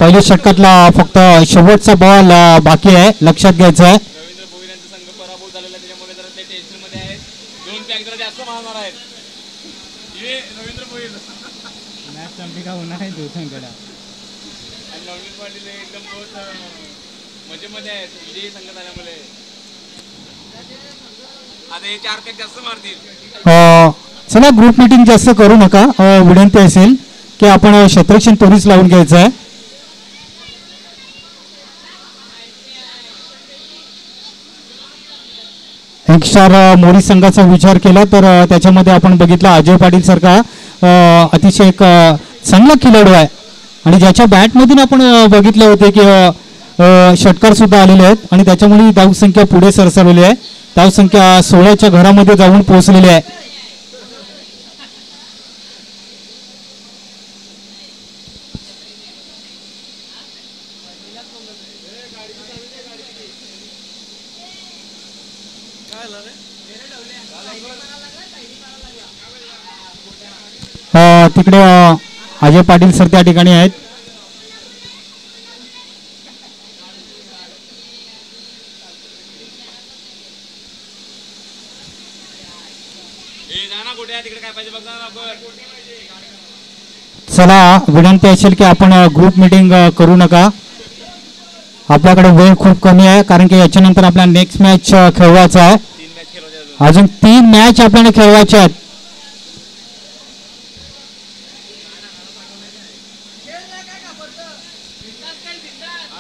पहिल्या षटकातला फक्त शेवटचा बॉल बाकी आहे, लक्षात घ्यायचं आहे. रवींद्र भोईर यांचा संघ पराभूत झालेला त्याच्यामुळे जरा ते टेन्शन मध्ये आहेत. 2 पॅक जरा जास्त मारणार आहेत. हे रवींद्र भोईर मॅच संपली का होणार आहे दोघांकडे. आणि नवनीत पाटील एकदम बहुत मजेमध्ये आहेत विजयी संघ झाल्यामुळे. आता हे 4 पॅक जास्त मारतील. चला ग्रुप मीटिंग जास्त करू नका. विनंती असेल की आपण क्षेत्ररक्षण त्वरित लावून घ्यायचं आहे. यंगस्टार मोरी संघाचा विचार केला तर त्याच्यामध्ये आपण बघितलं अजय पाटील सारखा अतिशय एक चांगला खेळाडू आहे आणि ज्याच्या बॅटमधून आपण बघितले होते की षटकार सुद्धा आलेले आहेत आणि त्याच्यामुळे धावसंख्या पुढे सरसावलेली आहे. धावसंख्या 16च्या घरामध्ये जाऊन पोहोचलेली आहे. तिकडे अजय पाटील सर त्या ठिकाणी आहेत. चला विनंती असेल की आपण ग्रुप मीटिंग करू नका. आपल्याकडे वेळ खूप कमी आहे कारण की याच्यानंतर आपल्याला नेक्स्ट मॅच खेळवायचा आहे. अजून 3 मॅच आपल्याला खेळवायच्या आहेत.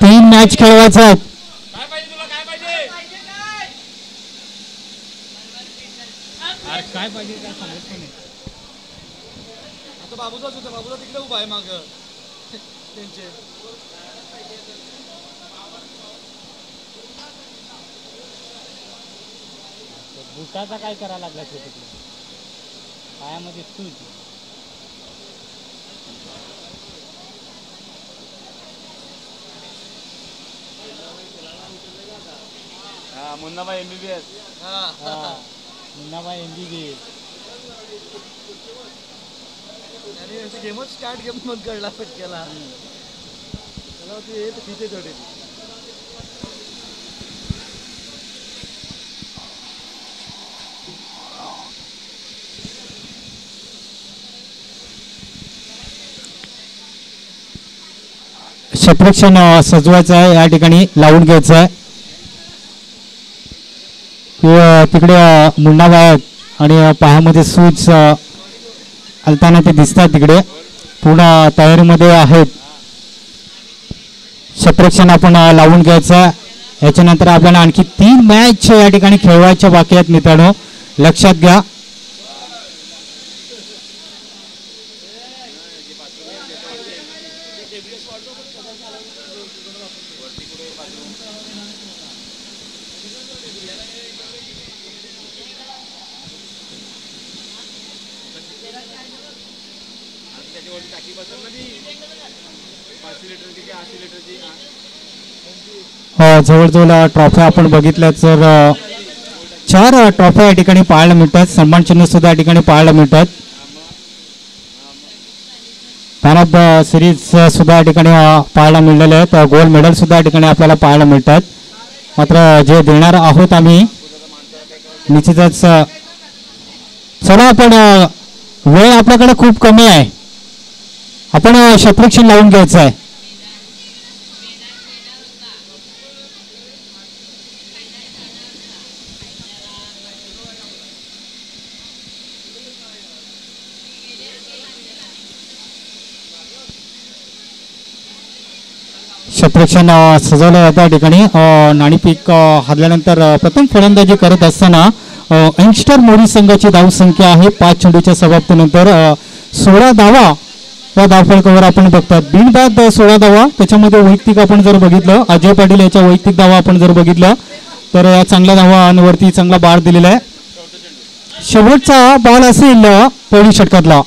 3 मॅच खेळवायचा आहेत. काय पाहिजे काय सांगत पण नाही. आता बाबूचा तिकडे उभा आहे माग त्यांचे. बुटाचा काय करायला लागला तिकडे पायामध्ये सूज. मुन्नाबाई MBBS. मुन्नाबाई MBBS. गेमच स्टार्ट गेम मग कळला पटकेला. त्याला ते तिथे थोडे क्षेत्ररक्षण सजवायचं आहे. या ठिकाणी लावून घ्यायचं आहे. तिकडे मुन्नाबाई आहेत आणि पायामध्ये सूज हलताना ते दिसतात. तिकडे पूर्ण तयारीमध्ये आहेत. क्षेत्ररक्षण आपण लावून घ्यायचं. याच्यानंतर आपल्याला आणखी 3 मॅच या ठिकाणी खेळवायच्या बाकी आहेत मित्रांनो, लक्षात घ्या. जवळजवळ ट्रॉफ्या आपण बघितल्या तर 4 ट्रॉफ्या या ठिकाणी पाहायला मिळतात. सन्मान चिन्ह सुद्धा या ठिकाणी पाहायला मिळतात. मॅन ऑफ द सिरीज सुद्धा या ठिकाणी पाहायला मिळालेले आहेत. गोल्ड मेडल सुद्धा या ठिकाणी आपल्याला पाहायला मिळतात. मात्र जे देणार आहोत आम्ही निश्चितच. चला आपण वेळ आपल्याकडे खूप कमी आहे. आपण क्षेत्ररक्षण लावून घ्यायचं आहे. क्षेत्ररक्षण सजवलं जातं या ठिकाणी. नाणेफेक हरल्यानंतर प्रथम फलंदाजी करत असताना यंगस्टर मोरी संघाची धावसंख्या आहे 5 चेंडूच्या समाप्तीनंतर 16 धावा या धावफलकावर आपण बघतात. बिनबाद 16 धावा. त्याच्यामध्ये वैयक्तिक आपण जर बघितलं अजय पाटील याच्या वैयक्तिक धावा आपण जर बघितलं तर चांगल्या धावांवरती चांगला बार दिलेला आहे. शेवटचा बॉल असेल पहिल्या षटकातला.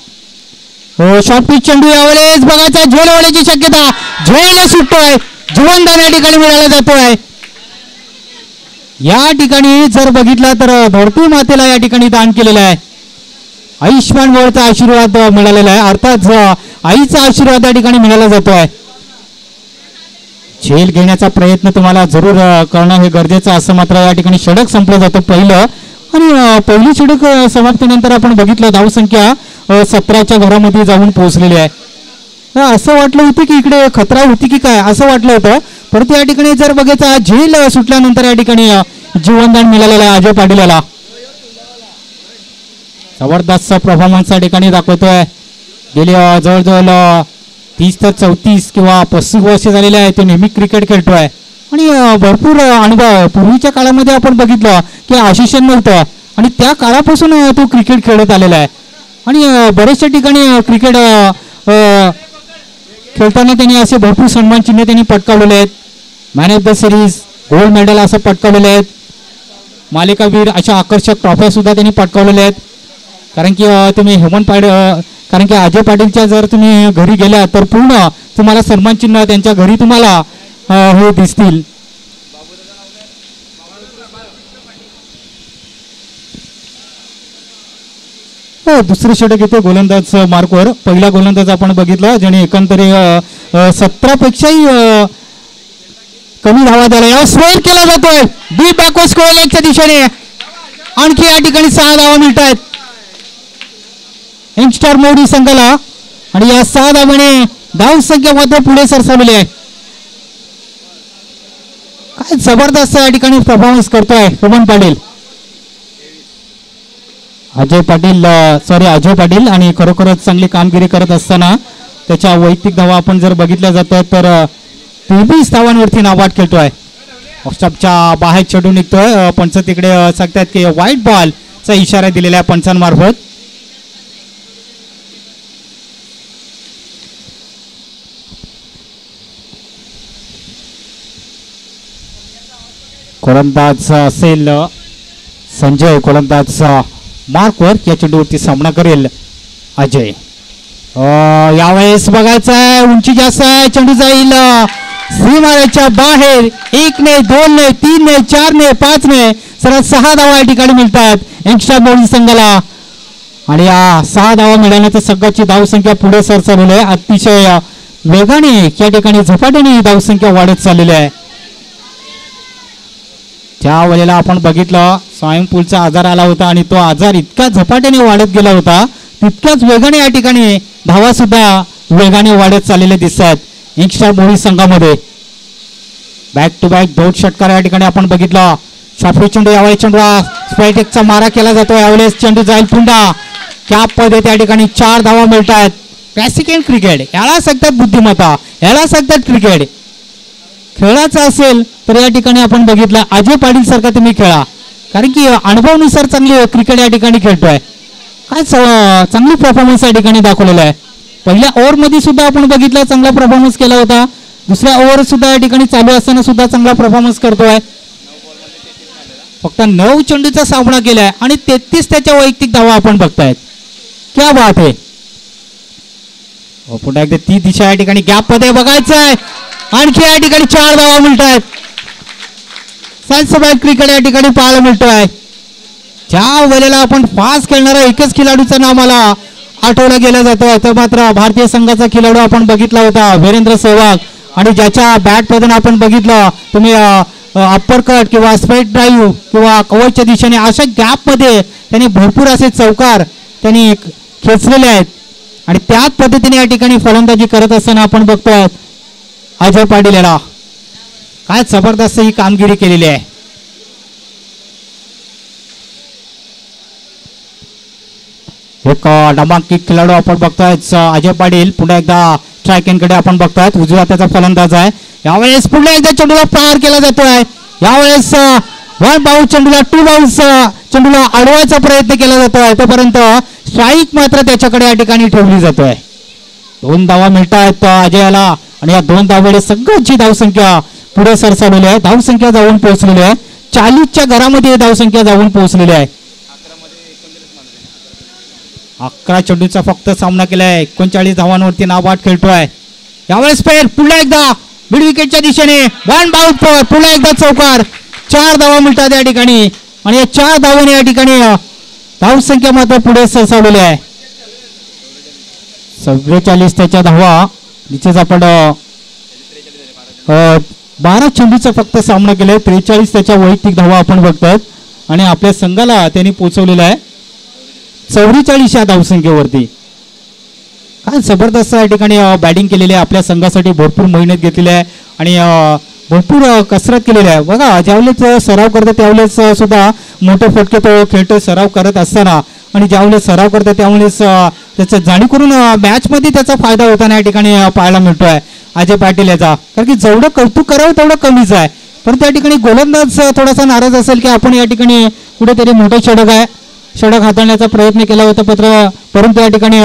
शॉर्ट पिच चेंडू यावेळेस बघायचा. झेल होण्याची शक्यता. झेल सुटतोय. जीवनदान या ठिकाणी मिळाला जातोय. या ठिकाणी जर बघितलं तर धरती मातेला या ठिकाणी दान केलेलं आहे. आयुष्मान वळचा आशीर्वाद मिळालेला आहे. अर्थात आईचा आशीर्वाद या ठिकाणी मिळाला जातोय. झेल घेण्याचा प्रयत्न तुम्हाला जरूर करणं हे गरजेचं असं मात्र या ठिकाणी षटक संपलं जातं पहिलं. आणि पहिली षटक समाप्तीनंतर आपण बघितलं धावसंख्या 17च्या घरामध्ये जाऊन पोहोचलेली आहे. असं वाटलं होतं की इकडे खतरा होती की काय असं वाटलं होतं, परंतु या ठिकाणी जर बघायचं झेल सुटल्यानंतर या ठिकाणी जीवनदान मिळालेलं आहे अजय पाटील याला. जबरदस्त परफॉर्मन्स या ठिकाणी दाखवतोय. गेली जवळजवळ 30 ते 34 किंवा 35 वर्ष झालेले आहे ते नेहमी क्रिकेट खेळतोय आणि भरपूर अनुभव. पूर्वीच्या काळामध्ये आपण बघितलं की आशिषण नव्हतं आणि त्या काळापासून तो क्रिकेट खेळत आलेला आहे आणि बऱ्याचशा ठिकाणी क्रिकेट खेळताना त्यांनी असे भरपूर सन्मान चिन्ह त्यांनी पटकावलेले आहेत. Man of the series, gold medal असं पटकावलेले आहेत. मालिकावीर अशा आकर्षक ट्रॉफ्या सुद्धा त्यांनी पटकावलेल्या आहेत. कारण की तुम्ही कारण की अजय पाटीलच्या जर तुम्ही घरी गेल्या तर पूर्ण तुम्हाला सन्मान चिन्ह त्यांच्या घरी तुम्हाला हे दिसतील. दुसरे षटक येते गोलंदाज मार्कवर. पहिला गोलंदाज आपण बघितला ज्याने एकंदरीत 17 पेक्षाही कमी धावा द्यायला या स्क्वेअर केला जातोय डीप बॅकवर्ड स्क्वेअर लेगच्या दिशेने. आणखी या ठिकाणी 6 धावा मिळत आहेत यंगस्टर मोडी संघाला आणि या 6 धावाने धाव संख्या मात्र पुढे सरसावलेली आहे. काय जबरदस्त या ठिकाणी परफॉर्मन्स करतोय पवन पाटील. अजय पाटील आणि खरोखरच चांगली कामगिरी करत असताना त्याच्या वैयक्तिक धावा आपण जर बघितल्या जातात तर 23 धावांवरती नाबाद खेळतोय. ऑफस्टॉपच्या बाहेर चढून निघतोय. पंच तिकडे सांगतात की व्हाईट बॉलचा इशारा दिलेला आहे पंचांमार्फत. गोलंदाज असेल संजय, गोलंदाज मार्कवर या चेंडूवरती सामना करेल अजय. यावेळेस बघायचं आहे उंची जास्त आहे, चेंडू जाईल सीमारेषेच्या बाहेर. 1 ने 2 ने 3 ने 4 ने 5 ने सरळ 6 धावा या ठिकाणी मिळतात यंगस्टर मोडी संघाला आणि या 6 धावा मिळाल्यानंतर संघाची धावसंख्या पुढे सरसावलेली आहे. अतिशय वेगाने या ठिकाणी झपाट्याने धावसंख्या वाढत चाललेली आहे. त्या वेळेला आपण बघितलं स्वयंपूलचा आजार आला होता आणि तो आजार इतका झपाट्याने वाढत गेला होता तितक्याच वेगाने या ठिकाणी धावा सुद्धा वेगाने वाढत चाललेले दिसतात यंगस्टर मोडी संघामध्ये. बॅक टू बॅक 2 षटकार या ठिकाणी आपण बघितलं. शाफी चेंडू यावेळेस चेंडूला स्पायटेकचा मारा केला जातो. यावेळेस चेंडू जाईल पुन्हा कॅप मध्ये त्या ठिकाणी 4 धावा मिळत आहेत. क्लासिकल क्रिकेट याला सांगतात बुद्धिमत्ता, याला सांगतात क्रिकेट. खेळाचं असेल तर या ठिकाणी आपण बघितलं अजय पाटील सारखा तुम्ही खेळा, कारण की अनुभवानुसार चांगली क्रिकेट या ठिकाणी खेळतोय. काय चांगली परफॉर्मन्स या ठिकाणी दाखवलेला आहे. पहिल्या ओव्हरमध्ये सुद्धा आपण बघितलं चांगला परफॉर्मन्स केला होता. दुसऱ्या ओव्हर सुद्धा या ठिकाणी चालू असताना सुद्धा चांगला परफॉर्मन्स करतोय. फक्त 9 चेंडूचा सामना केलाय आणि 33 त्याच्या वैयक्तिक धावा आपण बघतायत. क्या बात आहे. पुन्हा एकदा ती दिशा या ठिकाणी गॅप मध्ये बघायचं आहे. आणखी या ठिकाणी 4 धावा मिळत आहेत. सायन्सबाद क्रिकेट या ठिकाणी पाहायला मिळतोय. ज्या वेळेला आपण फास्ट खेळणारा एकच खेळाडूचं नाव मला आठवला गेला जातो तर मात्र भारतीय संघाचा खेळाडू आपण बघितला होता वीरेंद्र सहवाग आणि ज्याच्या बॅट मधून आपण बघितलं तुम्ही अप्पर कट किंवा स्ट्रेट ड्राईव्ह किंवा कव्हरच्या दिशेने अशा गॅप मध्ये त्यांनी भरपूर असे चौकार त्यांनी खेचलेले आहेत आणि त्याच पद्धतीने या ठिकाणी फलंदाजी करत असताना आपण बघतोय अजय पाटील याला काय जबरदस्त ही कामगिरी केलेली आहे. एक नामांकित खेळाडू आपण बघतोय अजय पाटील. पुन्हा एकदा स्ट्रायकिंगकडे आपण बघतोय. उजव्या हाताचा फलंदाज आहे. यावेळेस पुन्हा एकदा चेंडूला प्रहार केला जातोय. यावेळेस 1 बाउन्स चेंडूला 2 बाउन्स चेंडूला अडवायचा प्रयत्न केला जातोय. तोपर्यंत स्ट्राईक मात्र त्याच्याकडे या ठिकाणी ठेवली जातोय. 2 धावा मिळत आहेत अजयाला आणि या 2 धावेने सगळ्यांची धावसंख्या पुढे सरसावलेली आहे. धावसंख्या जाऊन पोहोचलेली आहे. 40च्या घरामध्ये धावसंख्या जाऊन पोहोचलेली आहे. 11 चेंडूचा फक्त सामना केलाय. 39 धावांवरती नाबाद खेळतोय. यावेळेस पेर पुन्हा एकदा मिड विकेटच्या दिशेने 1 बाउन्स पुन्हा एकदा चौकार. 4 धावा मिळतात या ठिकाणी आणि या 4 धावांनी या ठिकाणी धावसंख्या मात्र पुढे सरसावलेली आहे. 44 त्याच्या धावा. निश्चितच आपण 12 चेंडूचा फक्त सामना केलाय, 43 त्याच्या वैयक्तिक धावा आपण बघतोय आणि आपल्या संघाला त्यांनी पोहोचवलेला आहे 44 या धावसंख्येवरती. काय जबरदस्त या ठिकाणी बॅटिंग केलेली आहे, आपल्या संघासाठी भरपूर मेहनत घेतलेली आहे आणि भरपूर कसरत केलेली आहे. बघा ज्यावेळेस सराव करतो त्यावेळेस सुद्धा मोठे फटके तो खेळतो सराव करत असताना, आणि ज्यावेळेस सराव करतो त्यावेळेस त्याचं जाणीव करून मॅचमध्ये त्याचा फायदा होताना या ठिकाणी पाहायला मिळतोय अजय पाटील याचा. कारण की जेवढं कौतुक करावं तेवढं कमीच आहे, पण त्या ठिकाणी गोलंदाज थोडासा नाराज असेल की आपण या ठिकाणी कुठेतरी मोठं षटक हाताळण्याचा प्रयत्न केला होता, परंतु या ठिकाणी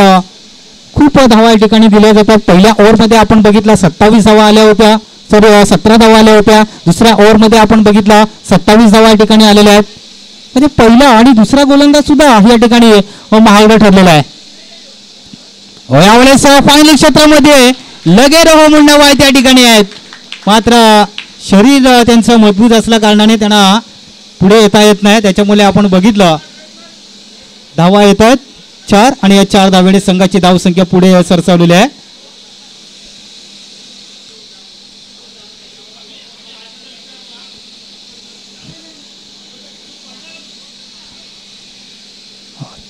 खूप धावा या ठिकाणी दिल्या जातात. पहिल्या ओव्हरमध्ये आपण बघितला 27 धावा आल्या होत्या, 17 धावा आल्या होत्या. दुसऱ्या ओव्हरमध्ये आपण बघितला 27 धावा या ठिकाणी आलेल्या आहेत. म्हणजे पहिला आणि दुसरा गोलंदाज सुद्धा या ठिकाणी महागडा ठरलेला आहे. यावेळेस फायनल क्षेत्रामध्ये लगे रहो म्हणणं वाय त्या ठिकाणी आहेत, मात्र शरीर त्यांचं मजबूत असल्या कारणाने त्यांना पुढे येता येत नाही. त्याच्यामुळे आपण बघितलं धावा येत आहेत 4 आणि या 4 धावेने संघाची धावसंख्या पुढे सरसावलेली आहे.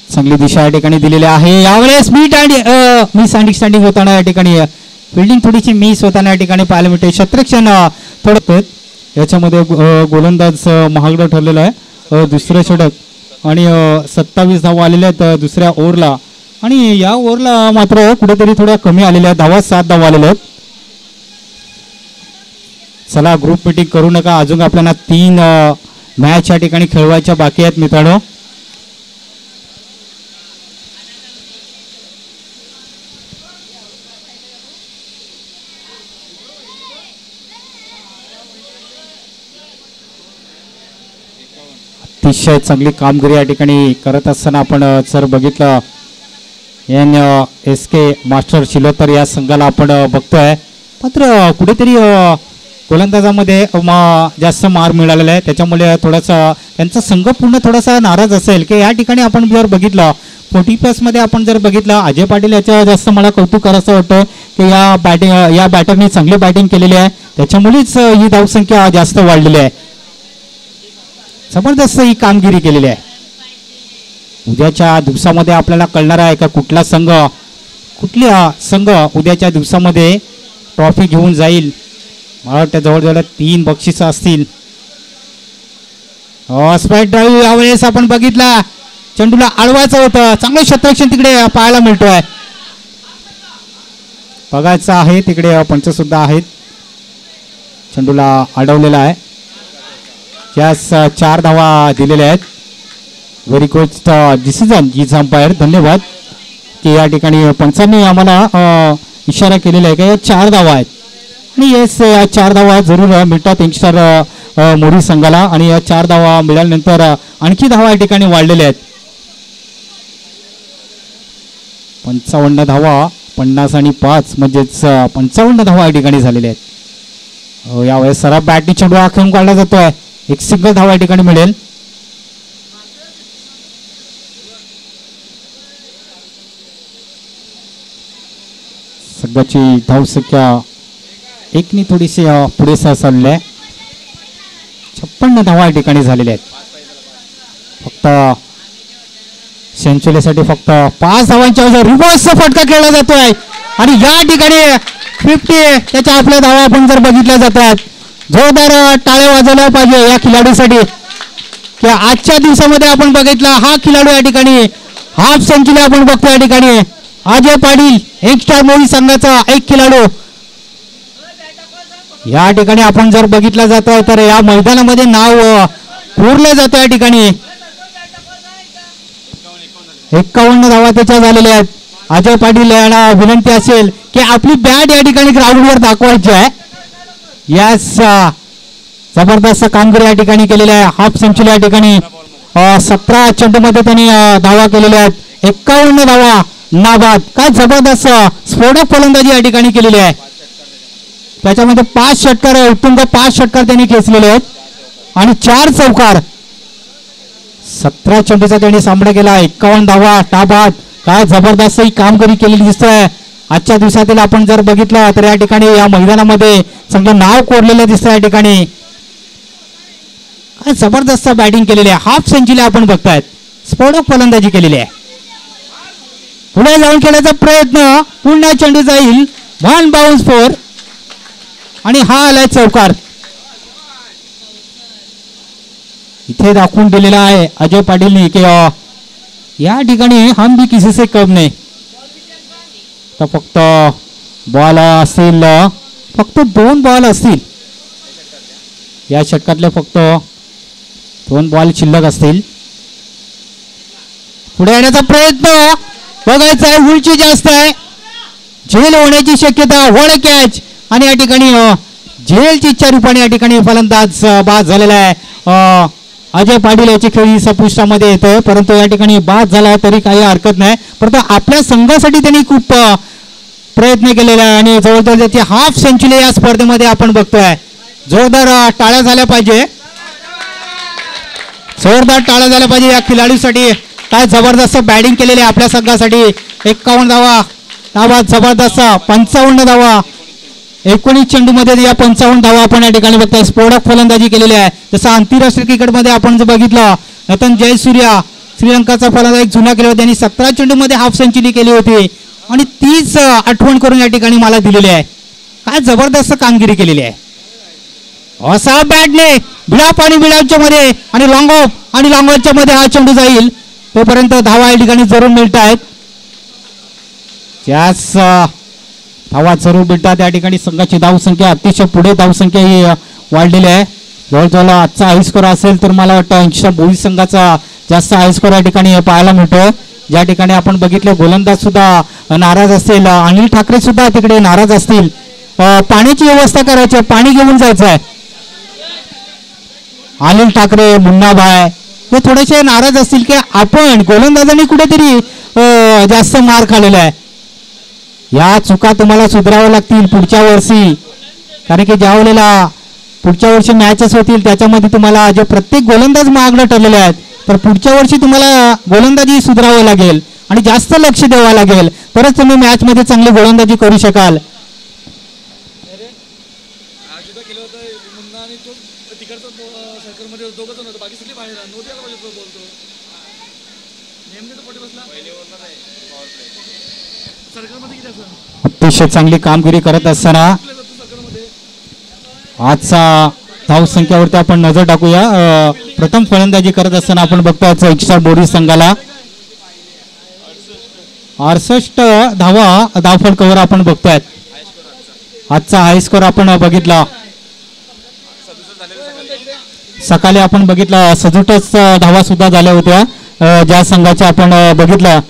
चांगली दिशा या ठिकाणी दिलेली आहे. यावेळेस मिस अंडरस्टँडिंग होताना या ठिकाणी फिल्डिंग थोडीशी मिस होताना या ठिकाणी पाहायला मिळते. क्षेत्ररक्षण थोडं याच्यामध्ये गोलंदाज महागडं ठरलेलं आहे. दुसरं षटक आणि 27 धावा आलेल्या आहेत दुसऱ्या ओव्हरला, आणि या ओव्हरला मात्र कुठेतरी थोड्या कमी आलेल्या आहेत धावा, 7 धावा आलेल्या आहेत. चला ग्रुप मीटिंग करू नका, अजून आपल्याला 3 मॅच या ठिकाणी खेळवायच्या बाकी आहेत मित्रांनो. अतिशय चांगली कामगिरी या ठिकाणी करत असताना आपण जर बघितलं SK मास्टर शिलोतर या संघाला आपण बघतोय, मात्र कुठेतरी गोलंदाजामध्ये जास्त मार मिळालेला आहे. त्याच्यामुळे थोडासा त्यांचा संघ पूर्ण थोडासा नाराज असेल की या ठिकाणी आपण जर बघितलं 40+ मध्ये आपण जर बघितलं अजय पाटील याच्या जास्त मला कौतुक करायचं वाटतं की या बॅटरनी चांगली बॅटिंग केलेली आहे, त्याच्यामुळेच ही धावसंख्या जास्त वाढलेली आहे. जबरदस्त ही कामगिरी केलेली आहे. उद्याच्या दिवसामध्ये आपल्याला कळणार आहे का कुठला संघ उद्याच्या दिवसामध्ये ट्रॉफी घेऊन जाईल. मला वाटतं जवळजवळ 3 बक्षिसं असतील. स्पाइक ड्राईव्ह यावेळेस आपण बघितला, चेंडूला अडवायचं होतं, चांगलं क्षेत्ररक्षण तिकडे पाहायला मिळतोय. बघायचं आहे तिकडे पंच सुद्धा आहेत, चेंडूला अडवलेला आहे. यास 4 धावा दिलेल्या आहेत. Very good decision is umpire. धन्यवाद की या ठिकाणी पंचांनी आम्हाला इशारा केलेला आहे की या 4 धावा आहेत, आणि येस या 4 धावा जरूर मिळतात यंगस्टर मोरी संघाला, आणि या 4 धावा मिळाल्यानंतर आणखी धावा या ठिकाणी वाढलेल्या आहेत. 55 धावा, 50 आणि 5 म्हणजेच 55 धावा या ठिकाणी झालेल्या आहेत. यावेळेस सराफ बॅटनी चेंडू आखून काढला जातोय, एक सिंगल धावा या ठिकाणी मिळेल. संघाची धावसंख्या 1 थोडीशी पुढे सरसावलेली आहे. 56 धावा या ठिकाणी झालेल्या आहेत. फक्त सेंचुरीसाठी फक्त 5 धावांच्या रिव्हर्सचा फटका खेळला जातोय, आणि या ठिकाणी 50 त्याच्या आपल्या धावा आपण जर बघितल्या जातात. जोरदार टाळ्या वाजवल्या पाहिजे या खिलाडूसाठी की आजच्या दिवसामध्ये आपण बघितला हा खिलाडू या ठिकाणी हाफ सेंचुरी आपण बघतो. या ठिकाणी अजय पाटील यंगस्टर मोरी संघाचा एक खिलाडू या ठिकाणी आपण जर बघितला जातोय तर या मैदानामध्ये नाव कोरलं जातं. या ठिकाणी 51 धावा त्याच्या झालेल्या आहेत. अजय पाटील यांना विनंती असेल की आपली बॅट या ठिकाणी ग्राउंडवर दाखवायची आहे. यस जबरदस्त कामगिरी या ठिकाणी केलेली आहे. हाफ सेंचुरी या ठिकाणी 17 चेंडूमध्ये त्यांनी धावा केलेल्या आहेत. 51 धावा नाबाद. काय जबरदस्त स्फोटक फलंदाजी या ठिकाणी केलेली आहे. त्याच्यामध्ये 5 षटकार उत्तुंग 5 षटकार त्यांनी खेचलेले आहेत आणि 4 चौकार. 17 चेंडूचा त्यांनी सामना केला. 51 धावा नाबाद. काय जबरदस्त ही कामगिरी केलेली दिसतोय आजच्या दिवसातील आपण जर बघितलं तर या ठिकाणी या मैदानामध्ये चांगलं नाव कोरलेलं दिसतं. या ठिकाणी काय जबरदस्त बॅटिंग केलेली आहे. हाफ सेंचुरी आपण बघतायत. स्फोटक फलंदाजी केलेली आहे. पुढे जाऊन खेळण्याचा प्रयत्न. पुन्हा चेंडू जाईल 1 बाउन्स 4 आणि हा आलाय चौकार. इथे दाखवून दिलेला आहे अजय पाटीलनी की या ठिकाणी हम भी किसी से कम नाही. तर फक्त बॉल असतील, फक्त 2 बॉल असतील या षटकातले, फक्त 2 बॉल शिल्लक असतील. पुढे येण्याचा प्रयत्न बघायचा आहे. उंची जास्त आहे, झेल होण्याची शक्यता. वड कॅच आणि या ठिकाणी झेलच्या रूपाने या ठिकाणी फलंदाज बाद झालेला आहे. अजय पाटील याची खेळी सपुष्टामध्ये येते, परंतु या ठिकाणी बाद झाला तरी काही हरकत नाही. परंतु आपल्या संघासाठी त्यांनी खूप प्रयत्न केलेला आहे आणि जवळजवळ त्याची हाफ सेंचुरी या स्पर्धेमध्ये आपण बघतोय. जोरदार टाळ्या झाल्या पाहिजे, जोरदार टाळ्या झाल्या पाहिजे या खिलाडूसाठी. काय जबरदस्त बॅटिंग केलेली आहे आपल्या संघासाठी. 51 धावा जबरदस्त. 55 धावा 19 चेंडूमध्ये या 55 धावा आपण या ठिकाणी बघतोय. स्फोटक फलंदाजी केलेली आहे. जसं आंतरराष्ट्रीय क्रिकेटमध्ये आपण जर बघितलं नतन जयसूर्या श्रीलंकाचा फलंदाज जुना केला होता, त्यांनी 17 चेंडूमध्ये हाफ सेंचुरी केली होती आणि तीच आठवण करून या ठिकाणी मला दिलेली आहे. काय जबरदस्त कामगिरी केलेली आहे. असा बॅटने बिडाप आणि बिडापच्या मध्ये आणि लॉंग ऑफ आणि लॉंग ऑफच्या मध्ये हा चेंडू जाईल. तोपर्यंत धावा या ठिकाणी जरूर मिळत आहेत. त्याच धावा जरूर मिळतात. या ठिकाणी संघाची धावसंख्या अतिशय पुढे धावसंख्या ही वाढलेली आहे. जवळजवळ आजचा हाय स्कोर असेल तर मला वाटतं 80 बोरी संघाचा जास्त हाय स्कोर या ठिकाणी पाहायला मिळतोय. ज्या ठिकाणी आपण बघितलं गोलंदाज सुद्धा नाराज असतील, अनिल ठाकरे सुद्धा तिकडे नाराज असतील. पाण्याची व्यवस्था करायची, पाणी घेऊन जायचं आहे. अनिल ठाकरे, मुन्नाभाई हे थोडेसे नाराज असतील की आपण गोलंदाजांनी कुठेतरी जास्त मार खाल्लेला आहे. या चुका तुम्हाला सुधाराव्या लागतील पुढच्या वर्षी, कारण की ज्या वेळेला पुढच्या वर्षी मॅचेस होतील त्याच्यामध्ये तुम्हाला जे प्रत्येक गोलंदाज मागणं ठरलेले आहेत, तर पुढच्या वर्षी तुम्हाला गोलंदाजी सुधारावं लागेल आणि जास्त लक्ष द्यावं लागेल, तरच तुम्ही मॅचमध्ये चांगली गोलंदाजी करू शकाल. अतिशय चांगली कामगिरी करत असताना आजचा धावसंख्येवरती आपण नजर टाकूया. प्रथम फलंदाजी करत असताना आपण बघतो एक्स्ट्रा बोरी संघाला 68 धावा धावफलकावर आपण बघतोय. आजचा हाय स्कोर आपण बघितला, सकाळी आपण बघितला 67 धावा सुद्धा झाल्या होत्या. ज्या संघाच्या आपण बघितलं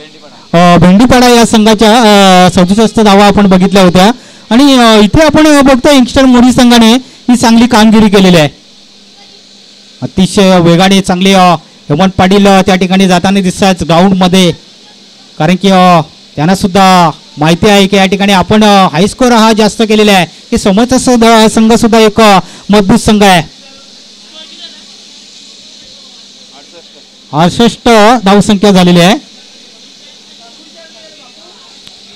भेंडीपाडा या संघाच्या 67 धावा आपण बघितल्या होत्या. आणि इथे आपण बघतो यंगस्टर मोरी संघाने ही चांगली कामगिरी केलेली आहे. अतिशय वेगाने चांगली हेमंत पाटील त्या ठिकाणी जाताना दिसतात ग्राउंड मध्ये, कारण की त्यांना सुद्धा माहिती आहे की या ठिकाणी आपण हाय स्कोर हा जास्त केलेला आहे की समोरचा संघ सुद्धा एक मजबूत संघ आहे. 68 धावसंख्या झालेली आहे.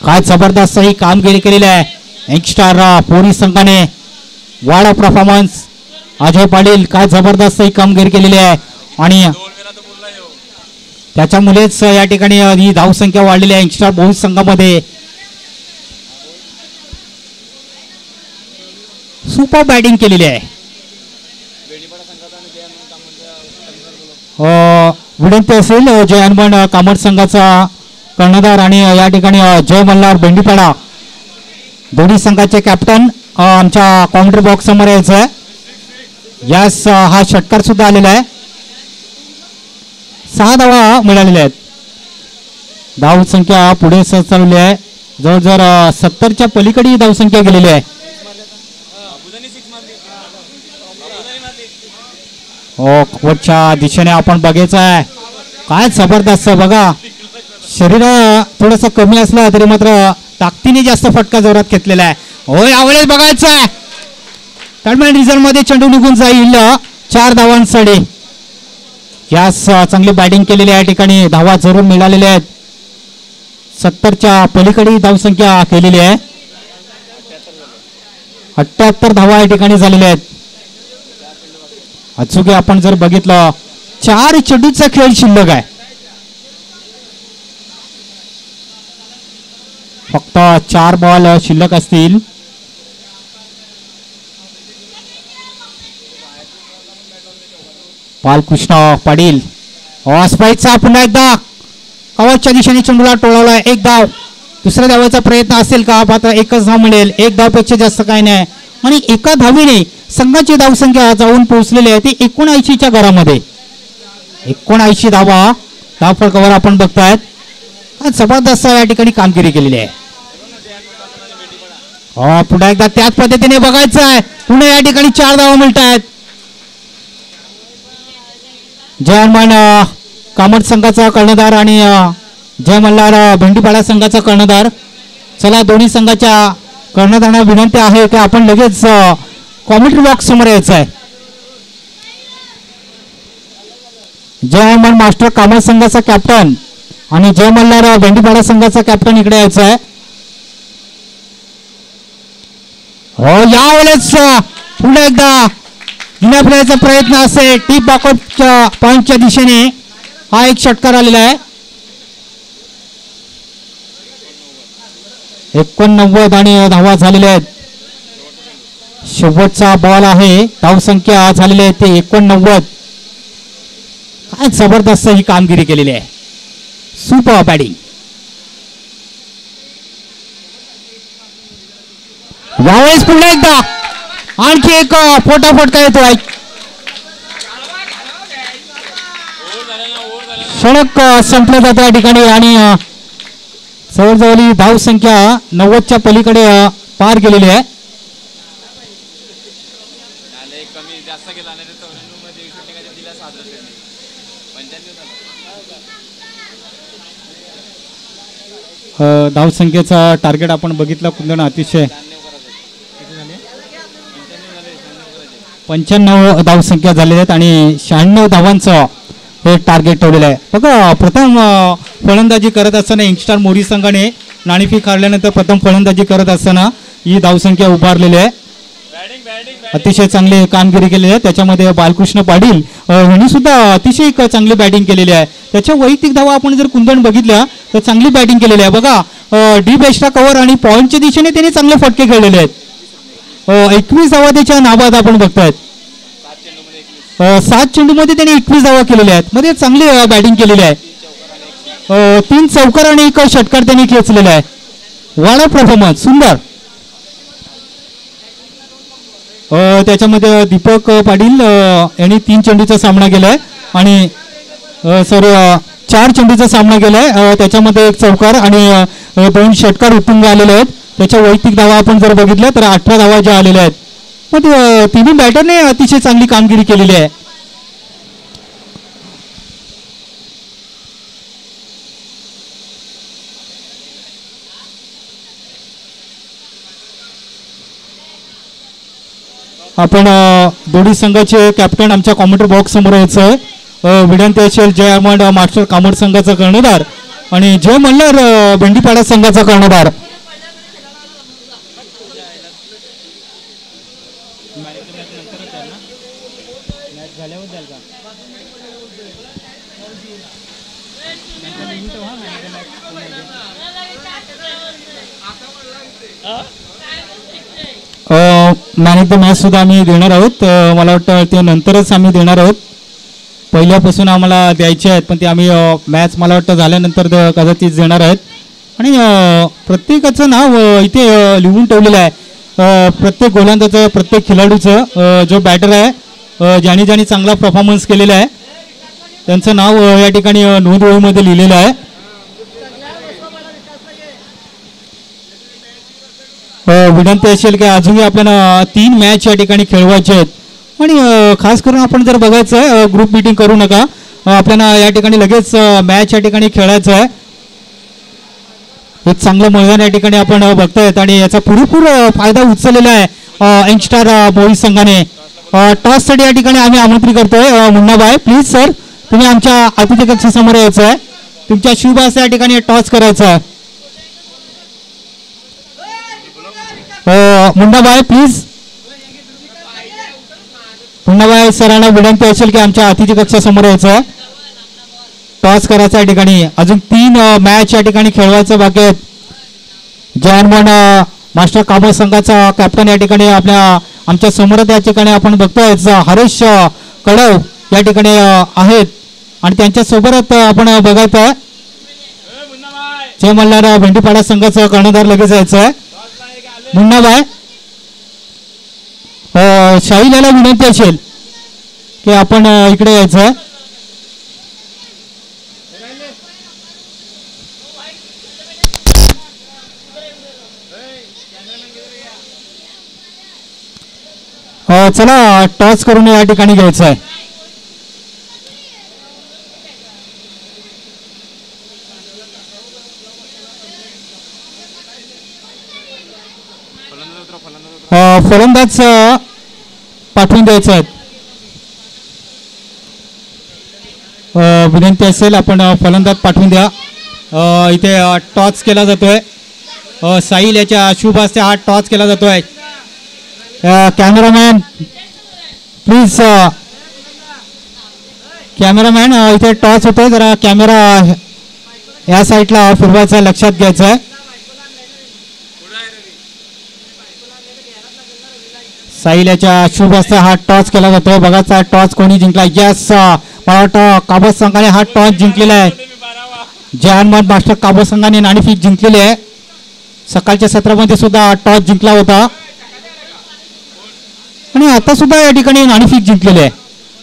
काय जबरदस्त ही कामगिरी केलेली आहे यंगस्टर पोरी संघाने. वाडा परफॉर्मन्स अजय पाटील काय जबरदस्त ही कामगिरी केलेली आहे आणि त्याच्यामुळेच या ठिकाणी ही धावसंख्या वाढलेली आहे यंगस्टर पोरी संघामध्ये. सुपर बॅटिंग केलेली आहे. विनंती असेल जय हनुमान कामत संघाचा कर्णधार आणि या ठिकाणी जय मल्हार बेंडीपाडा दोन्ही संघाचे कॅप्टन आमच्या काउंटर बॉक्स समोर यायचं आहे. यास हा षटकार सुद्धा आलेला आहे. 6 धावा मिळालेल्या आहेत. धावसंख्या पुढे सरसावली आहे. जवळजवळ 70च्या पलीकडे धावसंख्या गेलेली आहे. कोचच्या दिशेने आपण बघायचं आहे. काय जबरदस्त बघा, शरीर थोडस कमी असलं तरी मात्र ताकदीने जास्त फटका जोरात घेतलेला आहे. हो यावेळेस बघायचं आहे टर्मिनल रिझल्ट मध्ये चेंडू निघून जाईल 4 धावांसाठी. यास चांगली बॅटिंग केलेली आहे. या ठिकाणी धावा जरूर मिळालेल्या आहेत. 70 78च्या पलीकडे धावसंख्या केलेली आहे. 78 धावा या ठिकाणी झालेल्या आहेत. अचूक आपण जर बघितलं 4 चेंडूचा खेळ शिल्लक आहे. फक्त 4 बॉल शिल्लक असतील. बालकृष्ण पाटील स्पाईकचा पुन्हा एकदा कवचच्या दिशेने चेंडूला टोळवलाय. एक धाव. दुसऱ्या धावाचा प्रयत्न असेल का? मात्र एकच धाव मिळेल. एक धावपेक्षा जास्त काही नाही आणि एका धावीने संघाची धावसंख्या जाऊन पोहोचलेली आहे ती 79च्या घरामध्ये. 79 धावा धाव फलकावर आपण बघतायत. जबरदस्त या ठिकाणी कामगिरी केलेली आहे. पुन्हा एकदा त्याच पद्धतीने बघायचं आहे. पुन्हा या ठिकाणी 4 धावा मिळत आहेत. जय हनुमान कामत संघाचा कर्णधार आणि जय मल्हार भेंडीपाडा संघाचा कर्णधार. चला दोन्ही संघाच्या कर्णधारांना विनंती आहे की आपण लगेच कॉमेंट्री बॉक्स समोर यायचं आहे. जय हनुमान मास्टर कामत संघाचा कॅप्टन आणि जय मल्हार भेंडीपाडा संघाचा कॅप्टन इकडे यायचं आहे. हो यावेळेस पुन्हा एकदा जुन्या प्लेयरचा प्रयत्न असेल. टीप बॅकआउटच्या पॉइंटच्या दिशेने हा एक षटकार आलेला आहे. 89 आणि धावा झालेल्या आहेत. शेवटचा बॉल आहे. धावसंख्या झालेली आहे ते 89. काय जबरदस्त ही कामगिरी केलेली आहे. Super batting. यावेळेस पुन्हा एकदा आणखी एक फोटाफोटका येतोय. षटक संपलं जातं या ठिकाणी आणि जवळजवळ धावसंख्या 90च्या पलीकडे पार गेलेली आहे. धावसंख्येचा टार्गेट आपण बघितला कुंदन अतिशय 95 धावसंख्या झालेल्या आहेत आणि 96 धावांचं हे टार्गेट ठेवलेलं आहे. बघा प्रथम फलंदाजी करत असताना यंगस्टार मोरी संघाने नाणेफेक हारल्यानंतर प्रथम फलंदाजी करत असताना ही धावसंख्या उभारलेली आहे. अतिशय चांगली कामगिरी केलेली आहे. त्याच्यामध्ये बालकृष्ण पाटील यांनी सुद्धा अतिशय चांगली बॅटिंग केलेली आहे. त्याच्या वैयक्तिक धावा आपण जर कुंदन बघितल्या तर चांगली बॅटिंग केलेली आहे. बघा डीप एक्स्ट्रा कव्हर आणि पॉईंटच्या दिशेने त्यांनी चांगले फटके खेळलेले आहेत. 21 धावा त्याच्या नाबाद आपण बघतायत. 7 चेंडूमध्ये त्यांनी 21 धावा केलेल्या आहेत. मध्ये चांगली बॅटिंग केलेली आहे. 3 चौकार आणि 1 षटकार त्यांनी खेचलेला आहे. वाडा परफॉर्मन्स सुंदर. त्याच्यामध्ये दीपक पाटील यांनी 3 चेंडूचा सामना केलाय आणि 4 चेंडूचा सामना केलाय. त्याच्यामध्ये 1 चौकार आणि 2 षटकार उत्तुंग आलेले आहेत. त्याच्या वैयक्तिक धावा आपण जर बघितल्या तर 18 धावा ज्या आलेल्या आहेत. मग तिन्ही बॅटरने अतिशय चांगली कामगिरी केलेली आहे. आपण दोन्ही संघाचे कॅप्टन आमच्या कॉमेंट्री बॉक्स समोर यायचं आहे. विनंती असेल जय हनुमान मास्टर कामत संघाचा कर्णधार आणि जय मल्हार भेंडीपाडा संघाचा कर्णधार. मॅन ऑफ द मॅच सुद्धा आम्ही देणार आहोत. मला वाटतं ते नंतरच आम्ही देणार आहोत. पहिल्यापासून आम्हाला द्यायचे आहेत पण ते आम्ही मॅच मला वाटतं झाल्यानंतर कदाचित देणार आहेत. आणि प्रत्येकाचं नाव इथे लिहून ठेवलेलं आहे. प्रत्येक गोलंदाजाचं प्रत्येक खेळाडूचं जो बॅटर आहे ज्याने ज्याने चांगला परफॉर्मन्स केलेला आहे त्यांचं नाव या ठिकाणी नोंदवहीमध्ये लिहिलेलं आहे. विनंती असेल की अजूनही आपल्याला 3 मॅच या ठिकाणी खेळवायचे आहेत आणि खास करून आपण जर बघायचं आहे ग्रुप मीटिंग करू नका. आपल्याला या ठिकाणी लगेच मॅच या ठिकाणी खेळायचं आहे. एक चांगलं मैदान या ठिकाणी आपण बघतायत आणि याचा पुरेपूर फायदा उचललेला आहे यंगस्टार मोहित संघाने. टॉससाठी या ठिकाणी आम्ही आमंत्रित करतोय. मुन्नाबाई प्लीज सर तुम्ही आमच्या अतिथी कक्षासमोर यायचं आहे. तुमच्या शुभ असं या ठिकाणी टॉस करायचा आहे. मुन्नाबाई प्लीज. मुन्नाबाई सरांना विनंती असेल की आमच्या अतिथी कक्षासमोर यायचं. टॉस करायचा या ठिकाणी. अजून 3 मॅच या ठिकाणी खेळवायचं बाकी आहेत. जयनमन मास्टर काबळ संघाचा कॅप्टन या ठिकाणी आमच्या समोर या ठिकाणी आपण बघतोय हरेश कळव या ठिकाणी आहेत आणि त्यांच्या सोबत आपण बघायचं जे मल्हार भेंडीपाडा संघाचा कर्णधार लगेच यायचं. मुन्नाबाई शाहील याला विनंती असेल की आपण इकडे यायचं. चला टॉस करून या ठिकाणी घ्यायचं आहे. फलंदाज पाठवून द्यायचं आहे. विनंती असेल आपण फलंदाज पाठवून द्या. इथे टॉस केला जातोय. साहिल याच्या शुभ हस्ते हा टॉस केला जातोय. Cameraman please. कॅमेरामॅन इथे टॉस होतोय. जरा कॅमेरा या साईडला फिरवायचा, लक्षात घ्यायचं आहे. साहिल याच्या शुभ हस्ते हा टॉस केला जातोय. बघाचा टॉस कोणी जिंकला. यस मला वाटतं काबळ संघाने हा टॉस जिंकलेला आहे. जयनमन मास्टर काबळ संघाने नाणेफेक जिंकलेली आहे. सकाळच्या सत्रामध्ये सुद्धा टॉस जिंकला होता आणि आता सुद्धा या ठिकाणी नाणेफेक जिंकलेली आहे.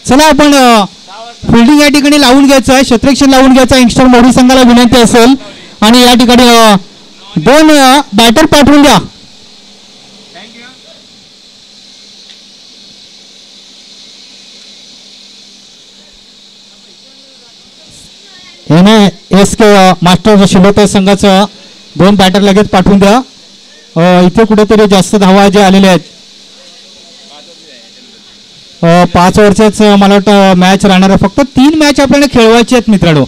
चला आपण फिल्डिंग या ठिकाणी लावून घ्यायचं आहे. क्षेत्ररक्षण लावून घ्यायचं. यंगस्टर मोडी संघाला विनंती असेल आणि या ठिकाणी 2 बॅटर पाठवून द्या. एस के मास्टर शिलोते संघाचं 2 बॅटर लगेच पाठवून द्या. इथे कुठेतरी जास्त धावा जे आलेले आहेत. 5 ओव्हरच्याच मला वाटतं मॅच राहणार आहे. फक्त 3 मॅच आपल्याला खेळवायची आहेत मित्रांनो.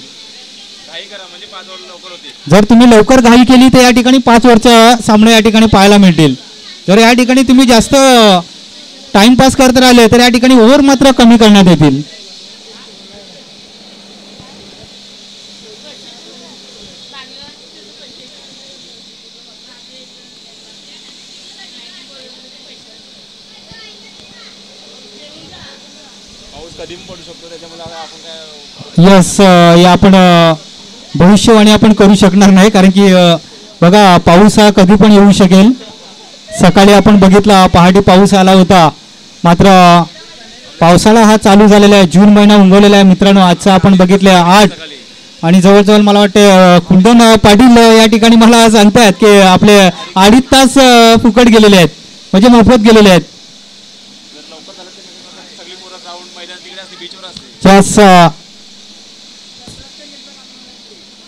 जर तुम्ही लवकर घाई केली तर या ठिकाणी 5 ओव्हरच्या सामने या ठिकाणी पाहायला मिळतील. जर या ठिकाणी तुम्ही जास्त टाइमपास करत राहिले तर या ठिकाणी ओव्हर मात्र कमी करण्यात येतील. यस या आपण भविष्यवाणी आपण करू शकणार नाही कारण की बघा पाऊस हा कधी पण येऊ शकेल. सकाळी आपण बघितला पहाटे पाऊस आला होता मात्र पावसाळा हा चालू झालेला आहे. जून महिना उगवलेला आहे मित्रांनो. आजचा आपण बघितले 8 आणि जवळजवळ मला वाटते कुंदन पाटील या ठिकाणी मला सांगतायत की आपले 2.5 तास फुकट गेलेले आहेत म्हणजे मोफत गेलेले आहेत.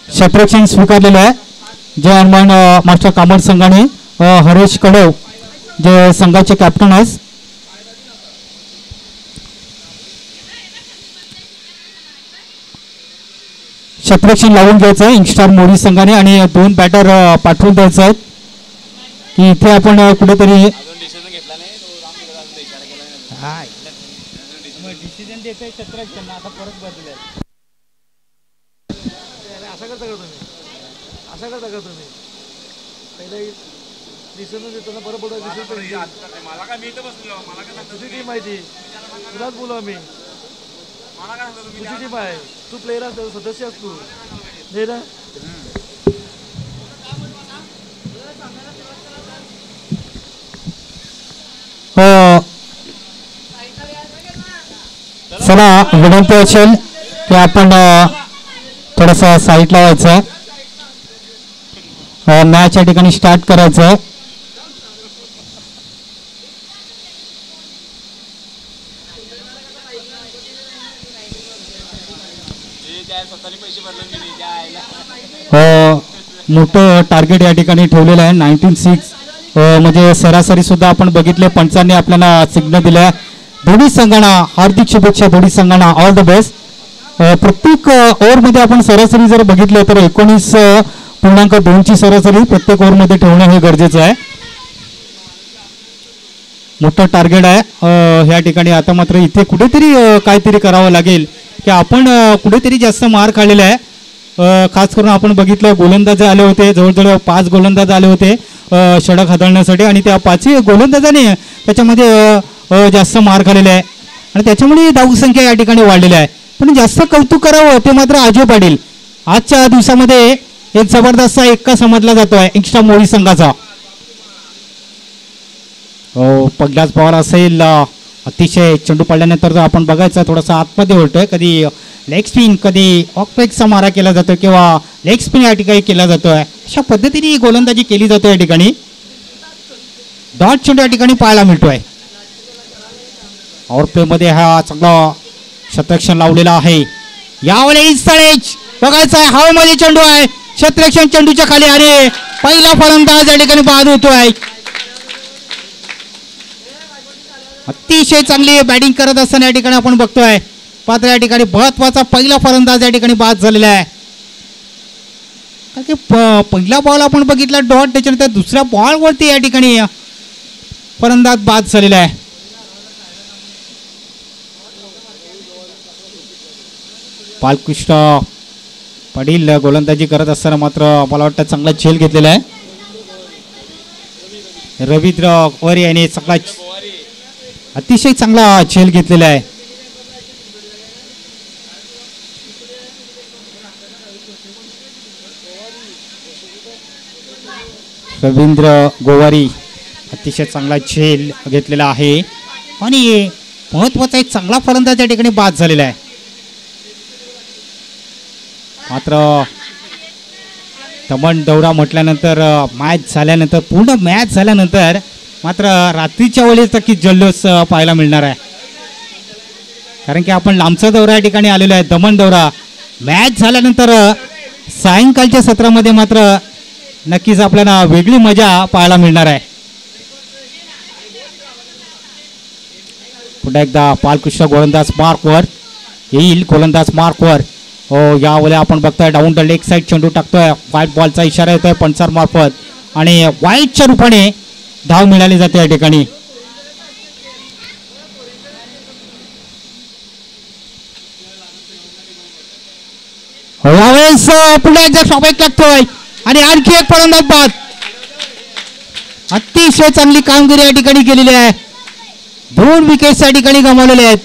क्षेत्ररक्षण स्वीकारलेलं आहे. जे हनुमान मास्टर कामळ संघाने हरेश कळव जे संघाचे कॅप्टन आहेत. क्षेत्ररक्षण लावून घ्यायचं आहे यंगस्टर मोडी संघाने आणि 2 बॅटर पाठवून द्यायचे आहेत की इथे आपण कुठेतरी डिसिजन देतोय क्षेत्ररक्षण आता परत बदलले. असं करता का तुम्ही पहिला डिसिजन देताना बरं पडत मला काय मी तर बसलो मला काय तुझी टीम माहिती तुलाच बोलू आम्ही. मला काय सांगतो तुझी टीम आहे. तू प्लेयर असतो सदस्य असतो नाही ना. चला विनंती असेल की आपण थोडंसं साईडला व्हायचं. मॅच या ठिकाणी स्टार्ट करायचं. मोठं टार्गेट या ठिकाणी ठेवलेलं आहे 19-6 म्हणजे सरासरी सुद्धा आपण बघितले. पंचांनी आपल्याला सिग्नल दिलाय. दोन्ही संघांना हार्दिक शुभेच्छा. दोन्ही संघांना ऑल द बेस्ट. प्रत्येक ओव्हरमध्ये आपण सरासरी जर बघितलं तर 19.2 ची सरासरी प्रत्येक ओव्हरमध्ये ठेवणं हे गरजेचं आहे. मोठं टार्गेट आहे ह्या ठिकाणी. आता मात्र इथे कुठेतरी काहीतरी करावं लागेल की आपण कुठेतरी जास्त मार खाल्लेला आहे. खास करून आपण बघितलं गोलंदाज आले होते, जवळजवळ 5 गोलंदाज आले होते षटक हाताळण्यासाठी आणि त्या 5ही गोलंदाजाने त्याच्यामध्ये जास्त मार खाल्लेला आहे आणि त्याच्यामुळे धावसंख्या या ठिकाणी वाढलेली आहे. पण जास्त कौतुक करावं ते मात्र अजय पाटील. आजच्या दिवसामध्ये एक जबरदस्त एक्का समजला जातोय एक्स्ट्रा मोरी संघाचा. पहिलाच बॉल असेल, अतिशय चेंडू पडल्यानंतर जर आपण बघायचं थोडासा आतमध्ये होतोय, कधी लेग स्पिन कधी ऑफब्रेकचा मारा केला जातो किंवा लेग स्पिन या ठिकाणी केला जातोय. अशा पद्धतीने गोलंदाजी केली जाते या ठिकाणी. डॉट चेंडू या ठिकाणी पाहायला मिळतोय. पॉवर प्ले मध्ये हा चांगला शतरक्षण लावलेला आहे. यावेळेस स्थळेच बघायचं आहे, हवेमध्ये चेंडू आहे, शतरक्षण चेंडूच्या खाली आणि पहिला फलंदाज या ठिकाणी बाद होतोय. अतिशय चांगली बॅटिंग करत असताना या ठिकाणी आपण बघतोय. मात्र या ठिकाणी महत्वाचा पहिला फलंदाज या ठिकाणी बाद झालेला आहे. कारण की पहिला बॉल आपण बघितला डॉट, त्याच्यानंतर दुसऱ्या बॉलवरती या ठिकाणी फलंदाज बाद झालेला आहे. बालकृष्ण पाटील गोलंदाजी करत असताना मात्र मला वाटतं चांगला झेल घेतलेला आहे. रवींद्र गोवारी याने चांगला अतिशय चांगला झेल घेतलेला आहे. रवींद्र गोवारी अतिशय चांगला झेल घेतलेला आहे आणि महत्वाचा एक चांगला फलंदाज या ठिकाणी बाद झालेला आहे. मात्र दमण दौरा म्हटल्यानंतर मॅच झाल्यानंतर पूर्ण मॅच झाल्यानंतर मात्र रात्रीच्या वेळेस नक्की जल्लोष पाहायला मिळणार आहे. कारण की आपण लांबचा दौरा या ठिकाणी आलेलो आहे, दमण दौरा. मॅच झाल्यानंतर सायंकाळच्या सत्रामध्ये मात्र नक्कीच आपल्याला वेगळी मजा पाहायला मिळणार आहे. पुन्हा एकदा बालकृष्ण गोलंदाज मार्कवर येईल, गोलंदाज मार्कवर. यावेळी आपण बघतोय डाऊन द लेग साईड चेंडू टाकतोय, व्हाईट बॉलचा इशारा येतोय पंचार मार्फत आणि व्हाईटच्या रूपाने धाव मिळाली जाते या ठिकाणी. यावेळेस पुन्हा एकदा स्वाभाविक लागतोय आणि आणखी एक फलंदाज बाद. अतिशय चांगली कामगिरी या ठिकाणी केलेली आहे. 2 विकेट्स या ठिकाणी गमावलेले आहेत.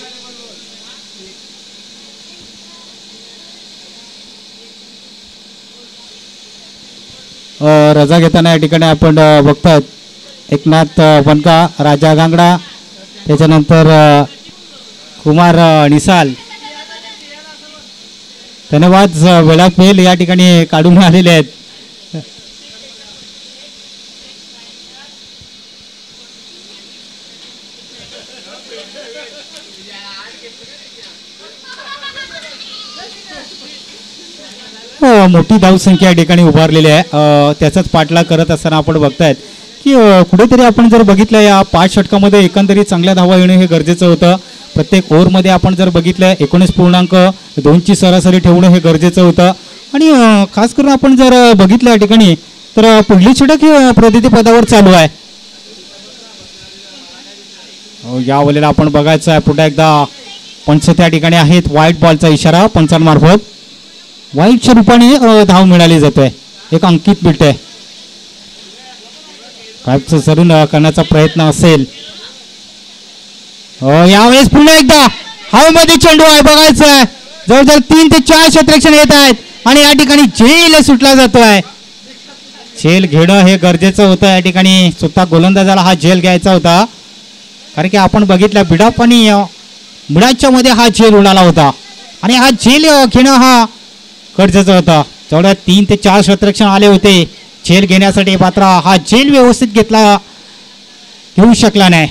रजा घेताना या ठिकाणी आपण बघतात एकनाथ बनका, राजा गांगडा, त्याच्यानंतर कुमार निसाल, धन्यवाद वेळापेल या ठिकाणी काढून आलेले आहेत. मोठी धावसंख्या या ठिकाणी उभारलेली आहे. त्याचाच पाठलाग करत असताना आपण बघतायत की कुठेतरी आपण जर बघितलं या 5 षटकामध्ये एकंदरीत चांगल्या धावा येणं हे गरजेचं होतं. प्रत्येक ओव्हरमध्ये आपण जर बघितलं 19.2ची सरासरी ठेवणं हे गरजेचं होतं. आणि खास करून आपण जर बघितलं या ठिकाणी तर पुढली षटक हे प्रगतीपदावर चालू आहे. या वेळेला आपण बघायचं आहे पुन्हा एकदा पंच त्या ठिकाणी आहेत, व्हाईट बॉलचा इशारा पंचांमार्फत व्हाईटच्या रूपाने धाव मिळाली जाते. एक अंकित मिळते, कायचं जरूर करण्याचा प्रयत्न असेल. यावेळेस पुन्हा एकदा हवेमध्ये चेंडू आहे, बघायचं आहे जवळजवळ 3 ते 4 क्षेत्ररक्षण येत आहेत आणि या ठिकाणी झेल सुटला जातोय. झेल घेणं हे गरजेचं होतं. या ठिकाणी स्वतः गोलंदाजाला हा झेल घ्यायचा होता, कारण की आपण बघितलं बिडाप आणि मुळाच्या मध्ये हा झेल उडाला होता आणि हा झेल घेणं हा गरजेचं होता. जेवढ्या 3 ते 4 क्षेत्ररक्षण आले होते झेल घेण्यासाठी, मात्र हा झेल व्यवस्थित घेऊ शकला नाही.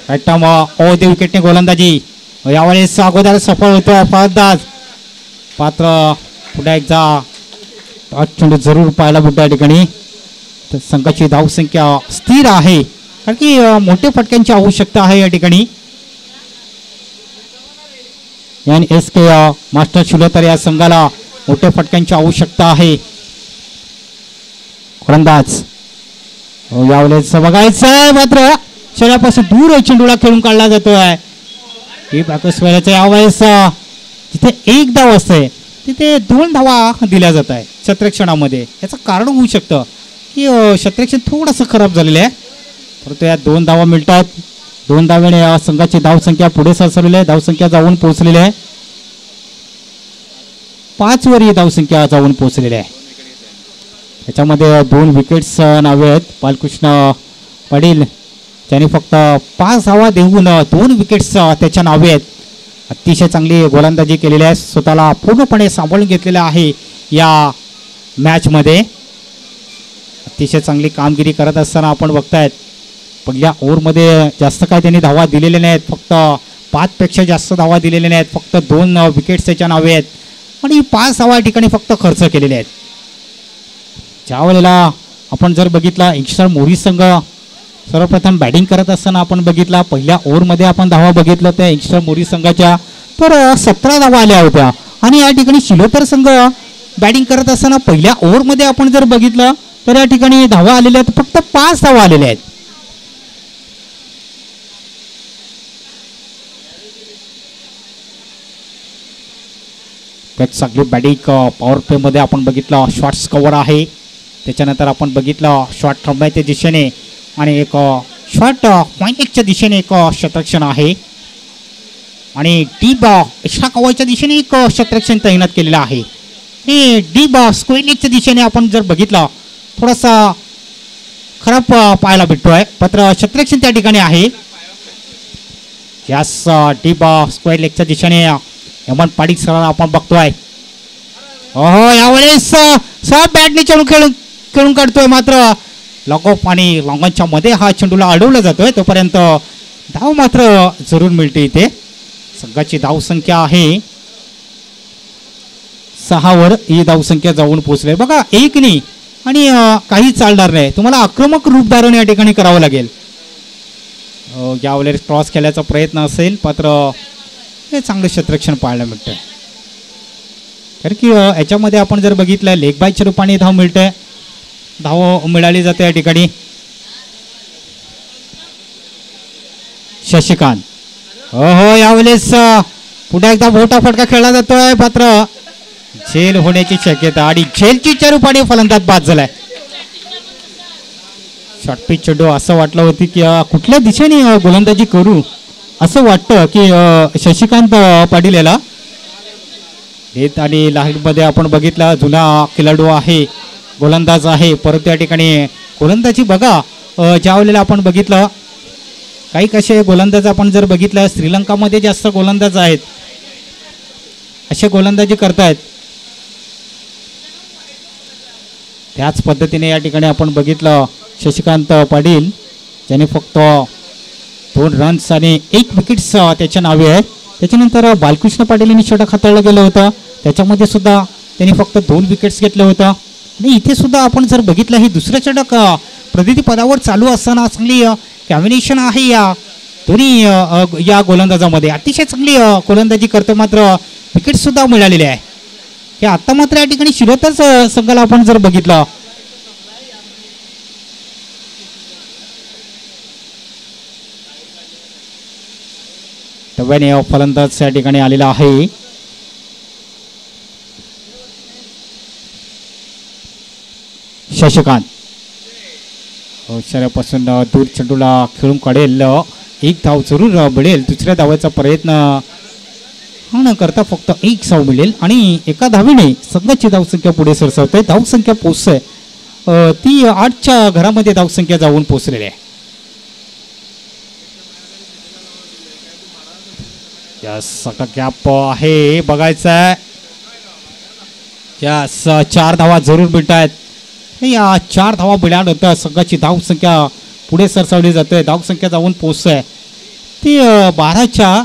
अवधी विकेटने गोलंदाजी यावेळेस अगोदर सफळ होतोय फलंदाज. मात्र पुन्हा एकदा चेंडू जरूर पाहायला भेटतो या ठिकाणी. तर संघाची धावसंख्या स्थिर आहे, कारण की मोठ्या फटक्यांची आवश्यकता आहे या ठिकाणी. NSK मास्टर शिलोतर या संघाला मोठ्या फटक्यांची आवश्यकता आहे. गोलंदाज यावेळेस बघायचं आहे मात्र शरीरापासून दूर चेंडूला खेळून काढला जातोय. ही बॅकस्क्वेअरच्या यावेळेस जिथे एक धाव असते तिथे 2 धावा दिल्या जात आहे क्षेत्ररक्षणामध्ये. याचं कारण होऊ शकतं की क्षेत्ररक्षण थोडंसं खराब झालेलं आहे, परंतु या 2 धावा मिळतात. 2 धावेने या संघाची धावसंख्या पुढे सरसरलेली आहे. धावसंख्या जाऊन पोहोचलेली आहे 5 वर ही धावसंख्या जाऊन पोहोचलेली आहे. त्याच्यामध्ये 2 विकेट्स नावे आहेत. बालकृष्ण पाटील त्यांनी फक्त 5 धावा देऊन 2 विकेट्स त्याच्या नावे आहेत. अतिशय चांगली गोलंदाजी केलेली आहे. स्वतःला पूर्णपणे सांभाळून घेतलेलं आहे या मॅचमध्ये. अतिशय चांगली कामगिरी करत असताना आपण बघतायत पहिल्या ओव्हरमध्ये जास्त काय त्यांनी धावा दिलेल्या नाहीत. फक्त 5 पेक्षा जास्त धावा दिलेल्या नाहीत. फक्त 2 विकेट्स त्याच्या नावे आहेत आणि 5 धावा ठिकाणी फक्त खर्च केलेले आहेत. ज्या वेळेला आपण जर बघितला यंगस्टर मोरी संघ सर्वप्रथम बॅटिंग करत असताना आपण बघितला पहिल्या ओव्हरमध्ये आपण धावा बघितलं त्या यंगस्टर मोरी संघाच्या तर 17 धावा आल्या होत्या. आणि या ठिकाणी शिलोतर संघ बॅटिंग करत असताना पहिल्या ओव्हरमध्ये आपण जर बघितलं तर या ठिकाणी धावा आलेल्या आहेत फक्त 5 धावा आलेल्या आहेत. चांगली बॅटिंग पॉवर प्ले मध्ये आपण बघितलं शॉट्स कव्हर आहे. त्याच्यानंतर आपण बघितलं शॉट थांबण्याच्या दिशेने आणि एक शॉट पॉईंट एकच्या दिशेने एक क्षेत्ररक्षण आहे आणि डीप एक्स्ट्रा कव्हरच्या दिशेने एक क्षेत्ररक्षण तैनात केलेलं आहे. आणि डीप स्क्वेअर लेगच्या दिशेने आपण जर बघितलं थोडासा खराब पाहायला भेटतोय मात्र क्षेत्ररक्षण त्या ठिकाणी आहे. यास डीप स्क्वेअर लेगच्या दिशेने हेमंत पाटील सरांना आपण बघतोय. हो यावेळेस सब बॅटने खेळून काढतोय मात्र लॉकऑफ आणि लॉंगॉनच्या मध्ये हा चेंडूला अडवला जातोय. तोपर्यंत धाव मात्र जरूर मिळते. इथे संघाची धावसंख्या आहे 6 वर ही धावसंख्या जाऊन पोहोचले. बघा एक नाही आणि काही चालणार नाही. तुम्हाला आक्रमक रूप धारण या ठिकाणी करावं लागेल. यावेळेस क्रॉस केल्याचा प्रयत्न असेल मात्र हे चांगलं क्षेत्ररक्षण पाहायला मिळतंय. कारण की याच्यामध्ये आपण जर बघितलं लेग बायच्या रूपाने धाव मिळते. धाव मिळाली जाते या ठिकाणी. शशिकांत हो यावेळेस पुढे एकदा मोठा फटका खेळला जातोय मात्र झेल होण्याची शक्यता आणि झेलची रूपाने फलंदाज बाद झालाय. शॉर्टपिच चेंडू असं वाटलं होती की कुठल्या दिशेने गोलंदाजी करू असं वाटतं की शशिकांत पाटील याला हेत आणि लाईटमध्ये आपण बघितला जुना खेळाडू आहे गोलंदाज आहे परंतु या ठिकाणी गोलंदाजी बघा ज्या वेळेला आपण बघितलं काही कसे गोलंदाज आपण जर बघितलं श्रीलंकामध्ये जास्त गोलंदाज आहेत असे गोलंदाजी करतायत. त्याच पद्धतीने या ठिकाणी आपण बघितलं शशिकांत पाटील ज्याने फक्त 2 रन्स आणि 1 विकेट्स त्याच्या नावे आहेत. त्याच्यानंतर बालकृष्ण पाटील यांनी षटक हाताळलं गेलं होतं त्याच्यामध्ये सुद्धा त्यांनी फक्त 2 विकेट्स घेतलं होतं. आणि इथे सुद्धा आपण जर बघितलं हे दुसरं षटक प्रसिद्धी पदावर चालू असताना चांगली कॉम्बिनेशन आहे या दोन्ही या गोलंदाजामध्ये. अतिशय चांगली गोलंदाजी करतो मात्र विकेट सुद्धा मिळालेले आहे. हे आता मात्र या ठिकाणी शिरोतर संघाला आपण जर बघितलं तव्याने फलंदाज या ठिकाणी आलेला आहे. शशिकांत शरीरापासून दूर चेंडूला खेळून काढेल. 1 धाव जरूर मिळेल. दुसऱ्या धावाचा प्रयत्न न करता फक्त 1 धाव मिळेल आणि एका धावेने संघाची धावसंख्या पुढे सरसावते. धावसंख्या पोचते ती 8च्या घरामध्ये धावसंख्या जाऊन पोचलेली आहे. गॅप आहे बघायचं. यास 4 धावा जरूर मिळत आहेत. या 4 धावा मिळाल्यानंतर संघाची धावसंख्या पुढे सरसावली जाते. धावसंख्या जाऊन पोचते ती 12च्या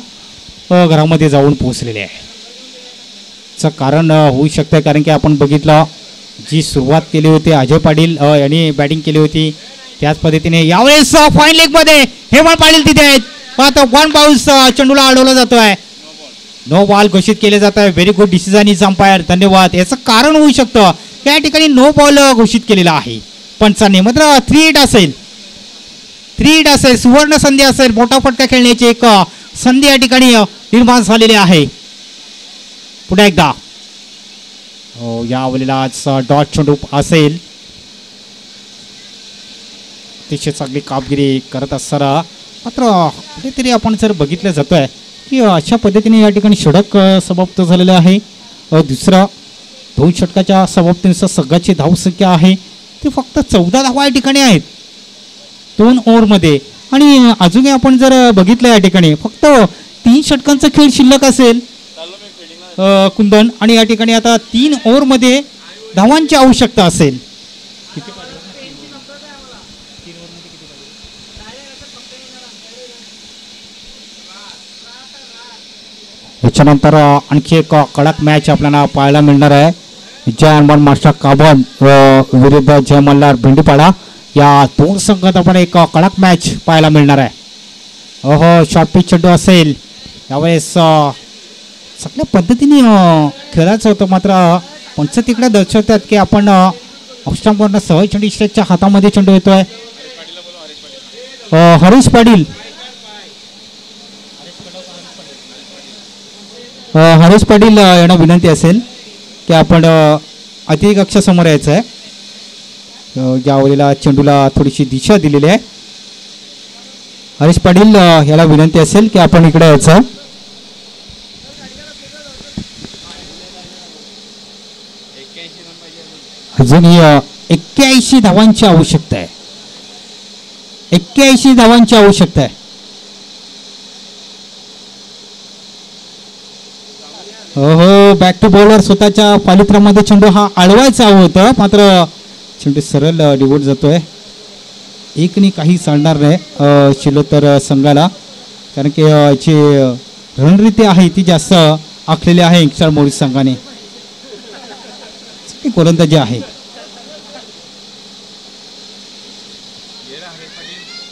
घरामध्ये जाऊन पोचलेली आहे. चं कारण होऊ शकतं कारण की आपण बघितलं जी सुरुवात केली होती अजय पाटील यांनी बॅटिंग केली होती त्याच पद्धतीने यावेळेस फाईन लेग मध्ये हेमंत पाटील तिथे आहेत. आता 1 बाउन्स चेंडूला अडवला जातोय. नो बॉल घोषित केले जात आहे. Very good decision is umpire. धन्यवाद. याचं कारण होऊ शकतं या ठिकाणी नो बॉल घोषित केलेला आहे. पंचांनी. मात्र 3 हिट असेल, 3 हिट असेल, सुवर्ण संधी असेल, मोठा फटका खेळण्याची एक संधी या ठिकाणी निर्माण झालेली आहे. पुन्हा एकदा या वेळेला डॉट चेंडू असेल. अतिशय चांगली कामगिरी करत असताना मात्र कुठेतरी आपण जर बघितलं जातोय की अशा पद्धतीने या ठिकाणी षटक समाप्त झालेले आहे. दुसरा 2 षटकाच्या समाप्तीनुसार संघाची धावसंख्या आहे ती फक्त 14 धावा या ठिकाणी आहेत 2 ओव्हरमध्ये. आणि अजूनही आपण जर बघितलं या ठिकाणी फक्त 3 षटकांचा खेळ शिल्लक असेल कुंदन. आणि या ठिकाणी आता 3 ओव्हरमध्ये धावांची आवश्यकता असेल. याच्यानंतर आणखी एक कडक मॅच आपल्याला पाहायला मिळणार आहे. जय हनुमान मास्टर काबन विरुद्ध जय मल्हार भेंडीपाडा या 2 संघात आपण एक कडक मॅच पाहायला मिळणार आहे. शॉर्ट पिच चेंडू असेल. यावेळेस चांगल्या पद्धतीने खेळायचं होतं मात्र पंच तिकडे दर्शवतात की आपण ऑस्ट्रामवरनं सहज चेंडू इस्टेटच्या हातामध्ये चेंडू येतोय. हरीश पाटील यांना विनंती असेल की आपण अति कक्षासमोर यायचं आहे. या वेळेला चेंडूला थोडीशी दिशा दिलेली आहे. हरीश पाटील याला विनंती असेल की आपण इकडे यायचं. अजूनही 81 धावांची आवश्यकता आहे. 81 धावांची आवश्यकता आहे. हो बॅक टू बॉलर स्वतःच्या पालित्रामध्ये चेंडू हा अडवायचा होता मात्र चेंडू सरळ डिवोट जातोय. एकनी काही चालणार नाही शिलोत्तर संघाला कारण की जी रणनीती आहे ती जास्त आखलेली आहे यंगस्टर मोरीस संघाने. गोलंदाजी आहे.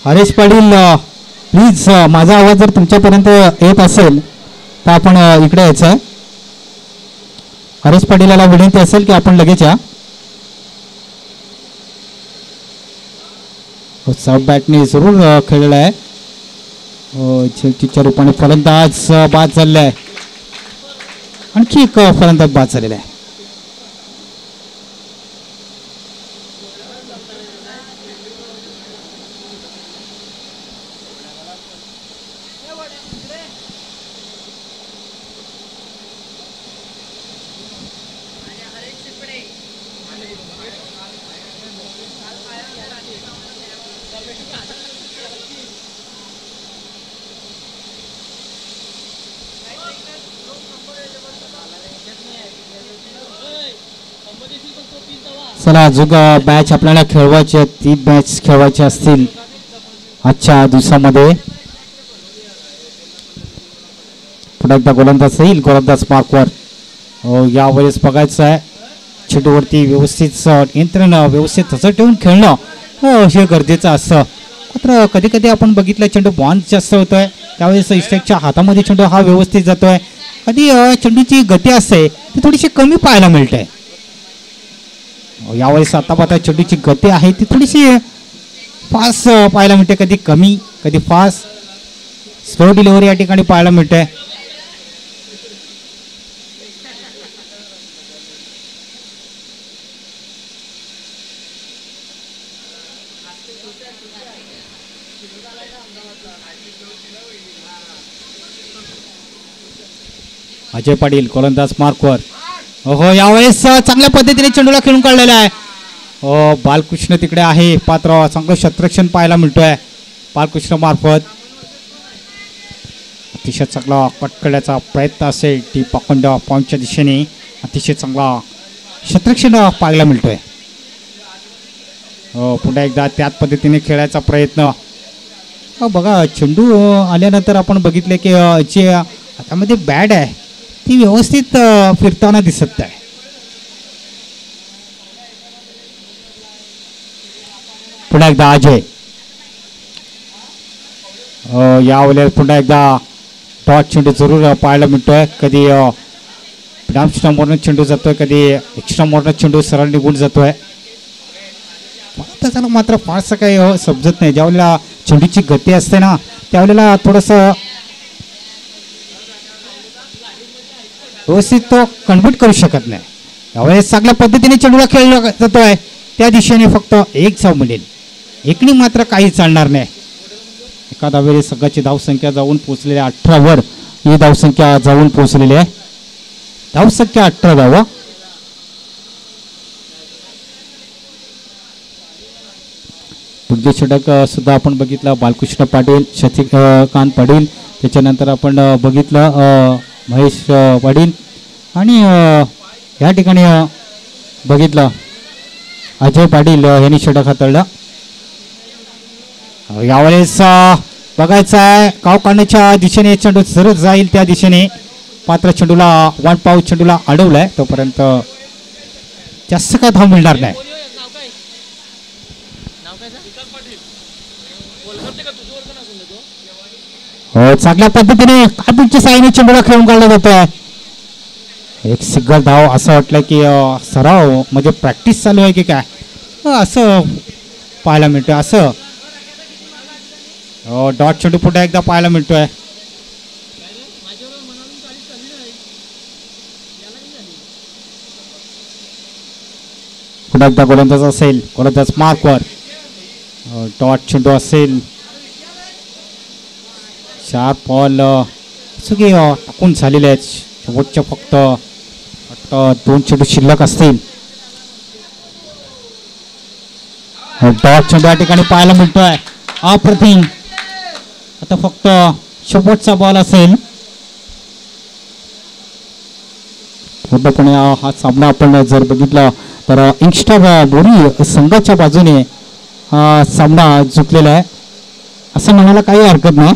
हरीश पाटील प्लीज माझा आवाज जर तुमच्यापर्यंत येत असेल तर आपण इकडे यायचं आहे. हरीश पाटीलला विनंती असेल की आपण लगेच या. सब बॅटने जरूर खेळलेला आहे. झेलच्या रूपाने फलंदाज बाद झालेला आहे. आणखी एक फलंदाज बाद झालेला आहे. चला अजून मॅच आपल्याला खेळवायची 3 मॅच खेळवायचे असतील आजच्या दिवसामध्ये. पुन्हा एकदा गोलंदाज येईल. गोलंदाज मार्कवर यावेळेस बघायचं आहे चेंडूवरती व्यवस्थित नियंत्रण व्यवस्थित तसं ठेवून खेळणं हे गरजेचं असतं. मात्र कधी कधी आपण बघितलं चेंडू बॉन्स जास्त होतोय त्यावेळेस इस्टेकच्या हातामध्ये चेंडू हा व्यवस्थित जातोय. कधी चेंडूची गती असते ती थोडीशी कमी पाहायला मिळते. यावेळेस आता पाहता चेंडूची गती आहे ती थोडीशी फास्ट पाहायला मिळते. कधी कमी कधी फास्ट स्लो डिलिव्हरी या ठिकाणी पाहायला मिळते. अजय पाटील गोलंदाज मार्कवर. हो यावेळेस चांगल्या पद्धतीने चेंडूला खेळून काढलेला आहे. बालकृष्ण तिकडे आहे पात्र चांगलं क्षेत्ररक्षण पाहायला मिळतोय बालकृष्ण मार्फत. अतिशय चांगला कट करण्याचा प्रयत्न असेल टी पाखंड पॉईंटच्या दिशेने अतिशय चांगला क्षेत्ररक्षण पाहायला मिळतोय. पुन्हा एकदा त्याच पद्धतीने खेळायचा प्रयत्न. बघा चेंडू आल्यानंतर आपण बघितले की जे हातामध्ये बॅट आहे ती व्यवस्थित फिरताना दिसत आहे. पुन्हा एकदा अजय यावेळेला पुन्हा एकदा डॉट चेंडू जरूर पाहायला मिळतोय. कधी डाम स्टंपवरनं चेंडू जातोय कधी एक्स्ट्रा मोरनं चेंडू सरळ निघून जातोय. फक्त फलंदाजाला मात्र फारसं काही समजत नाही. ज्यावेळेला चेंडूची गती असते ना त्यावेळेला थोडंसं व्यवस्थित तो कन्व्हर्ट करू शकत नाही. यावेळेस चांगल्या पद्धतीने चेंडूला खेळला जातोय त्या दिशेने फक्त एक धाव मिळेल. एकनी मात्र काही चालणार नाही. एका धावेळी संघाची धावसंख्या जाऊन पोहोचलेली आहे 18 वर. ही धावसंख्या जाऊन पोहोचलेली आहे. धावसंख्या 18 धावा. पुढचे षटक सुद्धा आपण बघितलं बालकृष्ण पाटील, शशिकांत पाटील, त्याच्यानंतर आपण बघितलं महेश पाटील आणि या ठिकाणी बघितलं अजय पाटील यांनी षटक हाताळलं. यावेळेस बघायचं आहे काव काढण्याच्या दिशेने चेंडू सरळ जाईल त्या दिशेने. मात्र चेंडूला वन पाऊस चेंडूला अडवलाय तोपर्यंत जास्त काय धाव मिळणार नाही. हो चांगल्या पद्धतीने कार्पेटच्या साईने चेंडूला खेळून काढला जातोय. एक सिंगल धाव असं वाटलं की सराव म्हणजे प्रॅक्टिस चालू आहे की काय असं पाहायला मिळतोय. असं डॉट चेंडू पुन्हा एकदा पाहायला मिळतोय. पुन्हा एकदा गोलंदाज असेल, गोलंदाज मार्कवर डॉट चेंडू असेल. 4 बॉल सगळे टाकून झालेले आहेत. शेवटच्या फक्त 2 चेंडू शिल्लक असतील. डॉट चेंडू या ठिकाणी पाहायला मिळतोय. अप्रतिम. आता फक्त शेवटचा बॉल असेल. पूर्णपणे हा सामना आपण जर बघितला तर यंगस्टर बोरी संघाच्या बाजूने हा सामना जिंकलेला आहे असं म्हणायला काही हरकत नाही.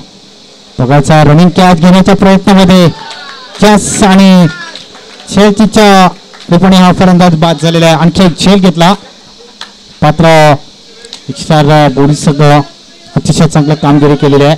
बघायचा रनिंग कॅच घेण्याच्या प्रयत्नामध्ये चॅस आणि शेलचीच्या रूपाने हा फलंदाज बाद झालेला आहे. आणखी एक झेल घेतला. मात्र यंगस्टर बोरी संघ अतिशय चांगलं कामगिरी केलेली आहे.